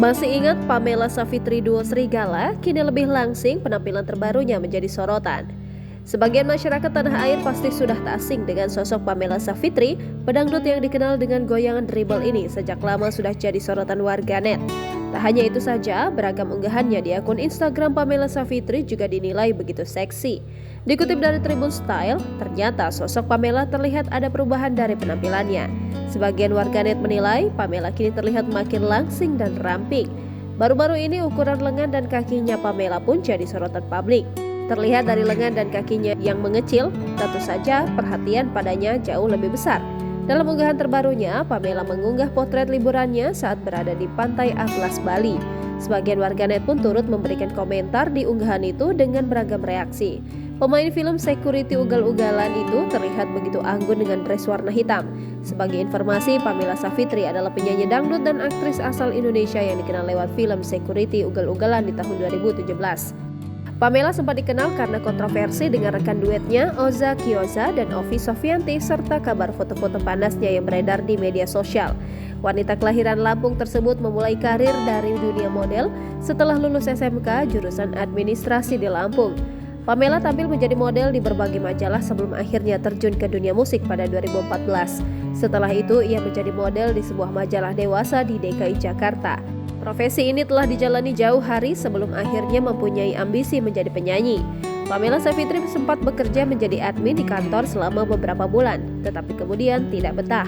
Masih ingat Pamela Savitri duo Serigala? Kini lebih langsing penampilan terbarunya menjadi sorotan. Sebagian masyarakat tanah air pasti sudah tak asing dengan sosok Pamela Savitri, pedangdut yang dikenal dengan goyangan dribble ini sejak lama sudah jadi sorotan warganet. Tak hanya itu saja, beragam unggahannya di akun Instagram Pamela Savitri juga dinilai begitu seksi. Dikutip dari Tribun Style, ternyata sosok Pamela terlihat ada perubahan dari penampilannya. Sebagian warganet menilai Pamela kini terlihat makin langsing dan ramping. Baru-baru ini ukuran lengan dan kakinya Pamela pun jadi sorotan publik. Terlihat dari lengan dan kakinya yang mengecil, tentu saja perhatian padanya jauh lebih besar. Dalam unggahan terbarunya, Pamela mengunggah potret liburannya saat berada di Pantai Atlas, Bali. Sebagian warganet pun turut memberikan komentar di unggahan itu dengan beragam reaksi. Pemain film security ugal-ugalan itu terlihat begitu anggun dengan dress warna hitam. Sebagai informasi, Pamela Savitri adalah penyanyi dangdut dan aktris asal Indonesia yang dikenal lewat film security ugal-ugalan di tahun 2017. Pamela sempat dikenal karena kontroversi dengan rekan duetnya Oza Kioza dan Ovi Sofyanti serta kabar foto-foto panasnya yang beredar di media sosial. Wanita kelahiran Lampung tersebut memulai karir dari dunia model setelah lulus SMK jurusan administrasi di Lampung. Pamela tampil menjadi model di berbagai majalah sebelum akhirnya terjun ke dunia musik pada 2014. Setelah itu, ia menjadi model di sebuah majalah dewasa di DKI Jakarta. Profesi ini telah dijalani jauh hari sebelum akhirnya mempunyai ambisi menjadi penyanyi. Pamela Savitri sempat bekerja menjadi admin di kantor selama beberapa bulan, tetapi kemudian tidak betah.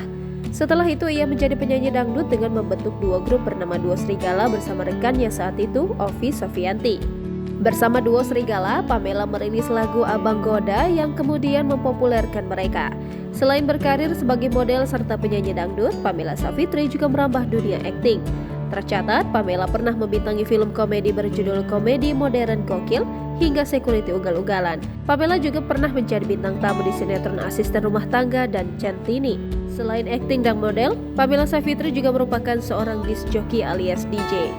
Setelah itu ia menjadi penyanyi dangdut dengan membentuk duo grup bernama Duo Serigala bersama rekannya saat itu, Ovi Sofyanti. Bersama Duo Serigala, Pamela merilis lagu Abang Goda yang kemudian mempopulerkan mereka. Selain berkarir sebagai model serta penyanyi dangdut, Pamela Savitri juga merambah dunia akting. Tercatat, Pamela pernah membintangi film komedi berjudul Komedi Modern Gokil hingga Security Ugal-Ugalan. Pamela juga pernah menjadi bintang tamu di sinetron Asisten Rumah Tangga dan Centini. Selain akting dan model, Pamela Savitri juga merupakan seorang disc jockey alias DJ.